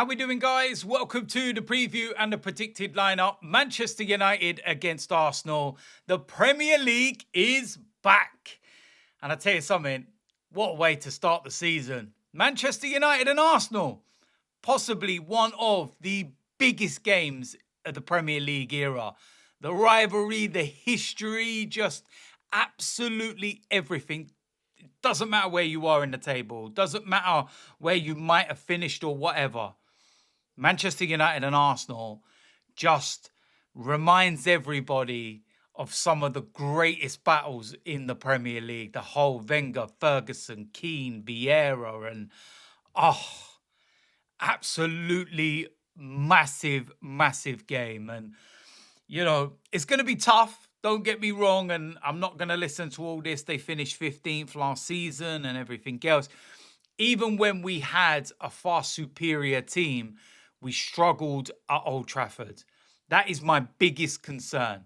we doing, guys? Welcome to the preview and the predicted lineup. Manchester United against Arsenal. The Premier League is back. And I tell you something, what a way to start the season. Manchester United and Arsenal, possibly one of the biggest games of the Premier League era. The rivalry, the history, just absolutely everything. It doesn't matter where you are in the table. Doesn't matter where you might have finished or whatever. Manchester United and Arsenal just reminds everybody of some of the greatest battles in the Premier League. The whole Wenger, Ferguson, Keane, Vieira, and absolutely massive, massive game. And, you know, it's going to be tough. Don't get me wrong. And I'm not going to listen to all this. They finished 15th last season and everything else. Even when we had a far superior team, we struggled at Old Trafford. That is my biggest concern.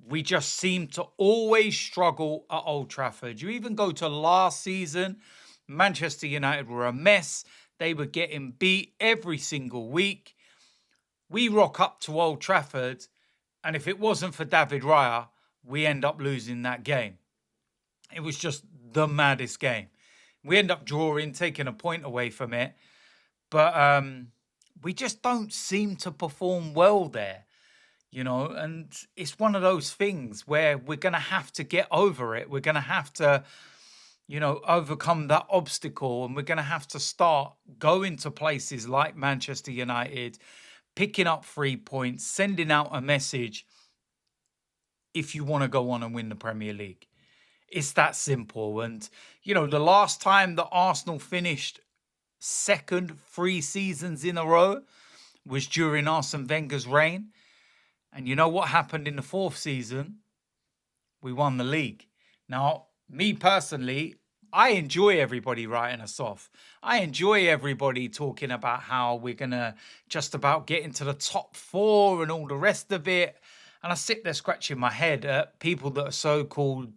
We just seem to always struggle at Old Trafford. You even go to last season, Manchester United were a mess. They were getting beat every single week. We rock up to Old Trafford, and if it wasn't for David Raya, we end up losing that game. It was just the maddest game. We end up drawing, taking a point away from it. But we just don't seem to perform well there, you know. And it's one of those things where we're going to have to get over it. We're going to have to, you know, overcome that obstacle. And we're going to have to start going to places like Manchester United, picking up 3 points, sending out a message if you want to go on and win the Premier League. It's that simple. And, you know, the last time that Arsenal finished second 3 seasons in a row was during Arsene Wenger's reign. And you know what happened in the 4th season? We won the league. Now, me personally, I enjoy everybody writing us off. I enjoy everybody talking about how we're going to just about get into the top 4 and all the rest of it. And I sit there scratching my head at people that are so-called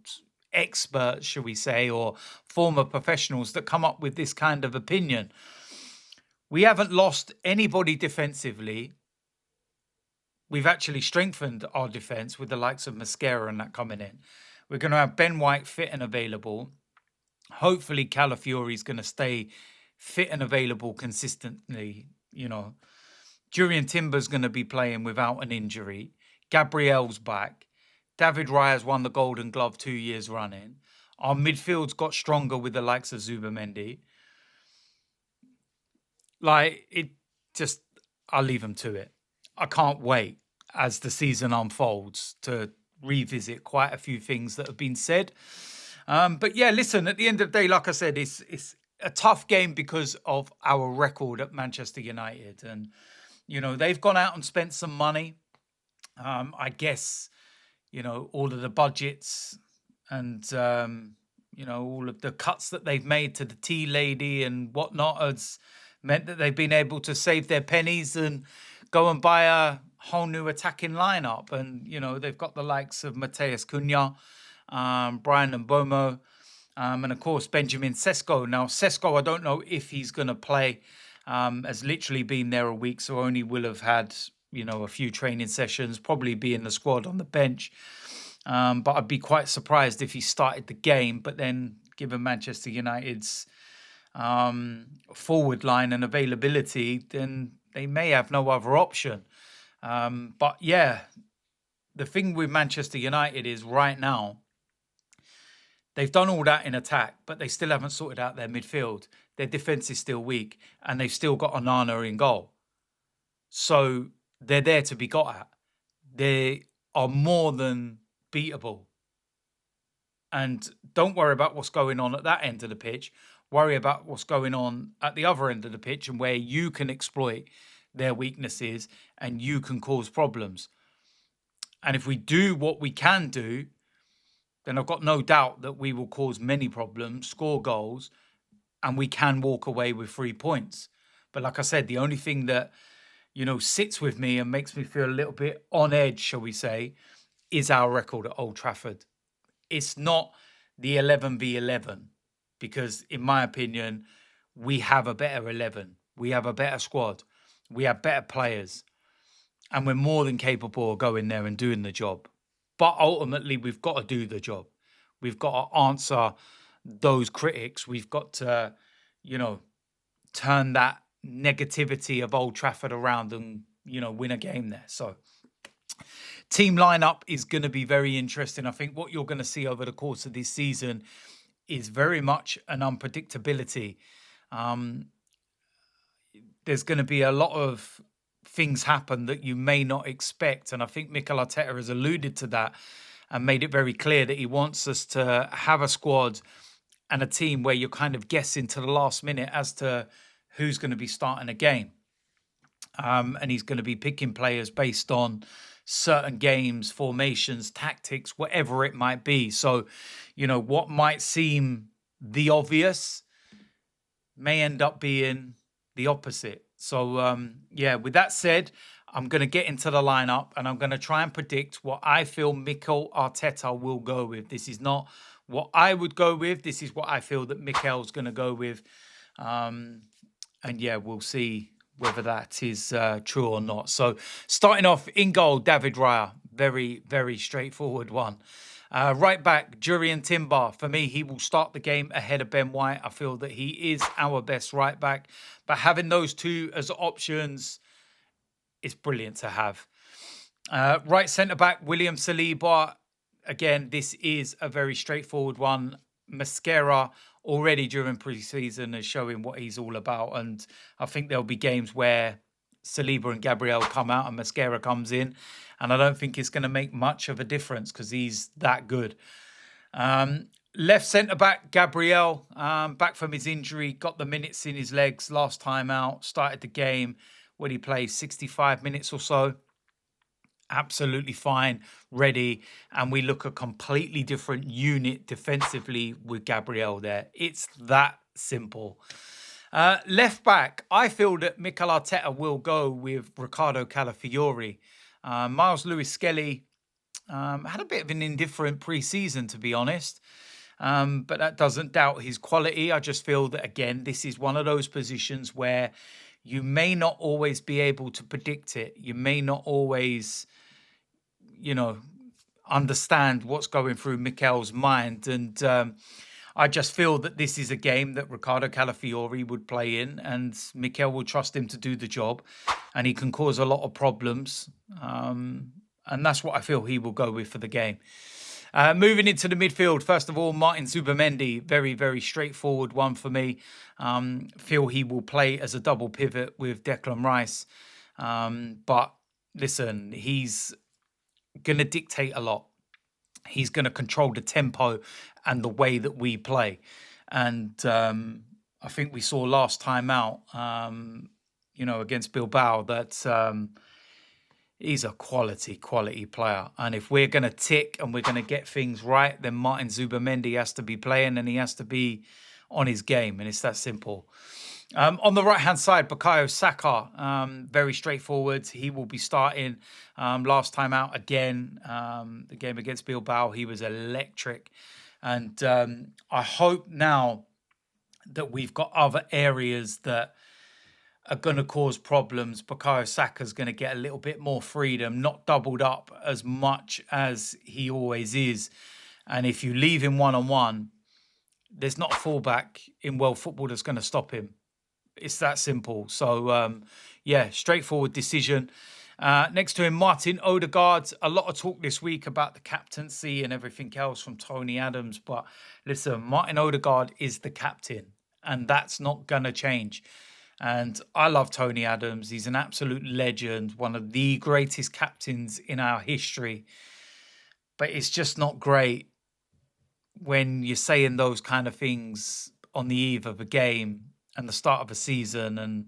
experts, shall we say, or former professionals that come up with this kind of opinion. We haven't lost anybody defensively. We've actually strengthened our defense with the likes of Mascara and that coming in. We're going to have Ben White fit and available. Hopefully Calafiori is going to stay fit and available consistently. You know, Jurriën Timber's going to be playing without an injury. Gabriel's back. David Raya's won the Golden Glove 2 years running. Our midfield's got stronger with the likes of Zubamendi. Like, it just, I'll leave them to it. I can't wait as the season unfolds to revisit quite a few things that have been said. But yeah, listen, at the end of the day, like I said, it's a tough game because of our record at Manchester United. And, you know, they've gone out and spent some money. I guess, you know, all of the budgets and, you know, all of the cuts that they've made to the tea lady and whatnot has meant that they've been able to save their pennies and go and buy a whole new attacking lineup. And, you know, they've got the likes of Mateus Cunha, Brian Mbomo, and, of course, Benjamin Sesko. Now, Sesko, I don't know if he's going to play. Has literally been there a week, so only will have had, you know, a few training sessions, probably be in the squad on the bench. But I'd be quite surprised if he started the game. But then, given Manchester United's forward line and availability, then they may have no other option. But yeah, the thing with Manchester United is right now, they've done all that in attack, but they still haven't sorted out their midfield. Their defence is still weak, and they've still got Onana in goal. So they're there to be got at. They are more than beatable. And don't worry about what's going on at that end of the pitch. Worry about what's going on at the other end of the pitch and where you can exploit their weaknesses and you can cause problems. And if we do what we can do, then I've got no doubt that we will cause many problems, score goals, and we can walk away with 3 points. But like I said, the only thing that, you know, sits with me and makes me feel a little bit on edge, shall we say, is our record at Old Trafford. It's not the 11v11 because, in my opinion, we have a better 11. We have a better squad. We have better players. And we're more than capable of going there and doing the job. But ultimately, we've got to do the job. We've got to answer those critics. We've got to, turn that negativity of Old Trafford around and, win a game there. So team lineup is going to be very interesting. I think what you're going to see over the course of this season is very much an unpredictability. There's going to be a lot of things happen that you may not expect. And I think Mikel Arteta has alluded to that and made it very clear that he wants us to have a squad and a team where you're kind of guessing to the last minute as to who's going to be starting a game. And he's going to be picking players based on certain games, formations, tactics, whatever it might be. So, what might seem the obvious may end up being the opposite. So, with that said, I'm going to get into the lineup and I'm going to try and predict what I feel Mikel Arteta will go with. This is not what I would go with. This is what I feel that Mikel's going to go with. We'll see whether that is true or not. So starting off in goal, David Raya. Very, very straightforward one. Right back, Jurrien Timber. For me, he will start the game ahead of Ben White. I feel that he is our best right back. But having those two as options is brilliant to have. Right centre back, William Saliba. Again, this is a very straightforward one. Mascara already during pre-season is showing what he's all about. And I think there'll be games where Saliba and Gabriel come out and Mascara comes in. And I don't think it's going to make much of a difference because he's that good. Left centre-back, Gabriel, back from his injury, got the minutes in his legs last time out, started the game when he played 65 minutes or so. Absolutely fine, ready, and we look a completely different unit defensively with Gabriel there. It's that simple. Left back, I feel that Mikel Arteta will go with Ricardo Calafiori. Miles Lewis-Skelly had a bit of an indifferent pre-season, to be honest, but that doesn't doubt his quality. I just feel that, again, this is one of those positions where you may not always be able to predict it. You may not always, understand what's going through Mikel's mind. And I just feel that this is a game that Ricardo Calafiori would play in and Mikel will trust him to do the job and he can cause a lot of problems. And that's what I feel he will go with for the game. Moving into the midfield, first of all, Martin Zubimendi, very, very straightforward one for me. Feel he will play as a double pivot with Declan Rice. But listen, he's going to dictate a lot. He's going to control the tempo and the way that we play. And I think we saw last time out, against Bilbao that he's a quality player. And if we're going to tick and we're going to get things right, then Martin Zubimendi has to be playing and he has to be on his game. And it's that simple. On the right-hand side, Bukayo Saka, very straightforward. He will be starting last time out again. The game against Bilbao, he was electric. And I hope now that we've got other areas that are going to cause problems. Bukayo Saka's going to get a little bit more freedom, not doubled up as much as he always is. And if you leave him one-on-one, there's not a fullback in world football that's going to stop him. It's that simple. So, straightforward decision. Next to him, Martin Odegaard. A lot of talk this week about the captaincy and everything else from Tony Adams. But listen, Martin Odegaard is the captain, and that's not going to change. And I love Tony Adams. He's an absolute legend, one of the greatest captains in our history. But it's just not great when you're saying those kind of things on the eve of a game and the start of a season. And,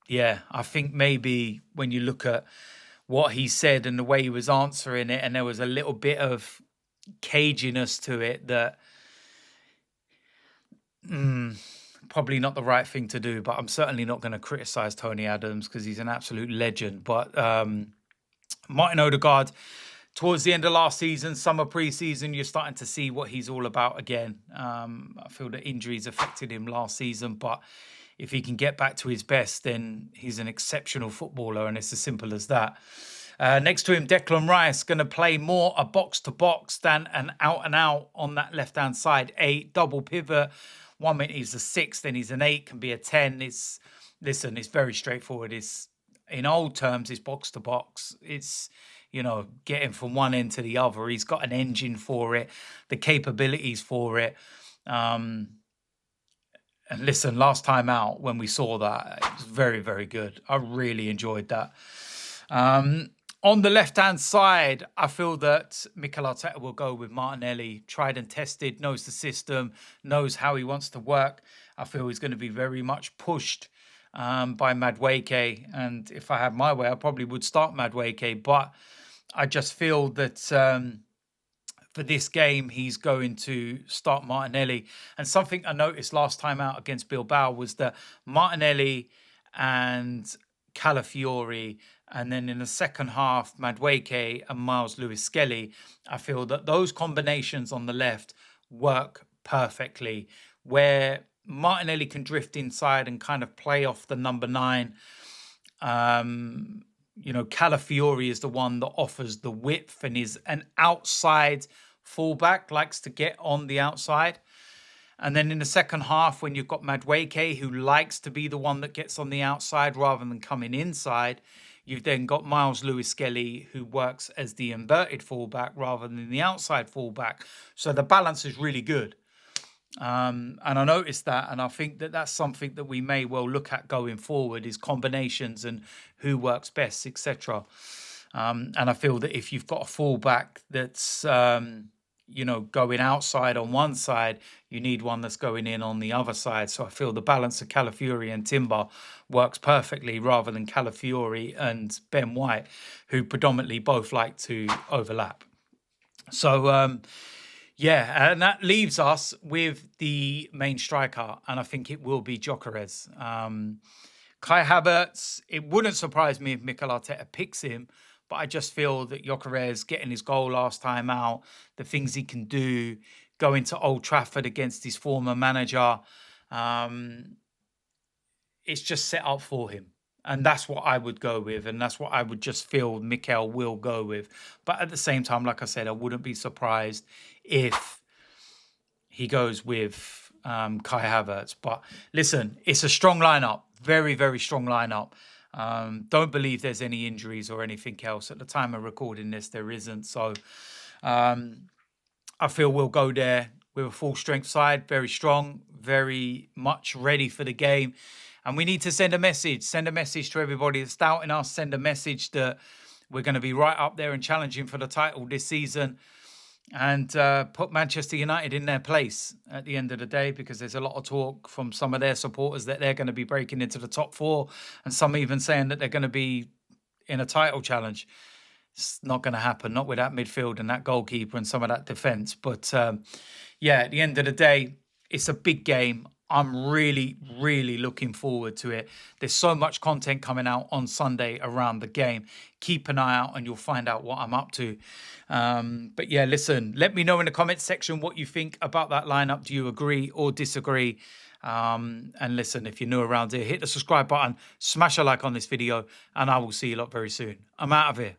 I think maybe when you look at what he said and the way he was answering it, and there was a little bit of caginess to it that probably not the right thing to do. But I'm certainly not going to criticize Tony Adams because he's an absolute legend. But Martin Odegaard, towards the end of last season, summer pre-season, you're starting to see what he's all about again. I feel that injuries affected him last season, but if he can get back to his best, then he's an exceptional footballer, and it's as simple as that. Next to him, Declan Rice, going to play more a box-to-box than an out-and-out on that left-hand side. 8, double pivot. 1 minute he's a 6, then he's an 8, can be a 10. Listen, it's very straightforward. It's, in old terms, it's box-to-box. It's, you know, getting from one end to the other. He's got an engine for it, the capabilities for it. And listen, last time out when we saw that, it was very, very good. I really enjoyed that. On the left-hand side, I feel that Mikel Arteta will go with Martinelli, tried and tested, knows the system, knows how he wants to work. I feel he's going to be very much pushed by Madueke. And if I had my way, I probably would start Madueke. But I just feel that for this game, he's going to start Martinelli. And something I noticed last time out against Bilbao was that Martinelli and Calafiori, and then in the second half, Madueke and Miles Lewis-Skelly, I feel that those combinations on the left work perfectly, where Martinelli can drift inside and kind of play off the number 9. You know, Calafiori is the one that offers the width and is an outside fullback, likes to get on the outside. And then in the second half, when you've got Madueke, who likes to be the one that gets on the outside rather than coming inside, you've then got Miles Lewis-Skelly, who works as the inverted fullback rather than the outside fullback. So the balance is really good. And I noticed that, and I think that that's something that we may well look at going forward, is combinations and who works best, etc. And I feel that if you've got a fullback that's you know, going outside on one side, you need one that's going in on the other side. So I feel the balance of Calafiori and Timber works perfectly, rather than Calafiori and Ben White, who predominantly both like to overlap. So, yeah, and that leaves us with the main striker, and I think it will be Gyökeres. Kai Havertz, it wouldn't surprise me if Mikel Arteta picks him, but I just feel that Gyökeres getting his goal last time out, the things he can do, going to Old Trafford against his former manager, it's just set up for him. And that's what I would go with. And that's what I would just feel Mikel will go with. But at the same time, like I said, I wouldn't be surprised if he goes with Kai Havertz. But listen, it's a strong lineup. Very, very strong lineup. Don't believe there's any injuries or anything else. At the time of recording this, there isn't. So I feel we'll go there with a full strength side, very strong, very much ready for the game. And we need to send a message to everybody that's doubting us, send a message that we're going to be right up there and challenging for the title this season, and put Manchester United in their place at the end of the day, because there's a lot of talk from some of their supporters that they're going to be breaking into the top 4, and some even saying that they're going to be in a title challenge. It's not going to happen, not with that midfield and that goalkeeper and some of that defence. But yeah, at the end of the day, it's a big game. I'm really, really looking forward to it. There's so much content coming out on Sunday around the game. Keep an eye out and you'll find out what I'm up to. But yeah, listen, let me know in the comments section what you think about that lineup. Do you agree or disagree? And listen, if you're new around here, hit the subscribe button, smash a like on this video, and I will see you lot very soon. I'm out of here.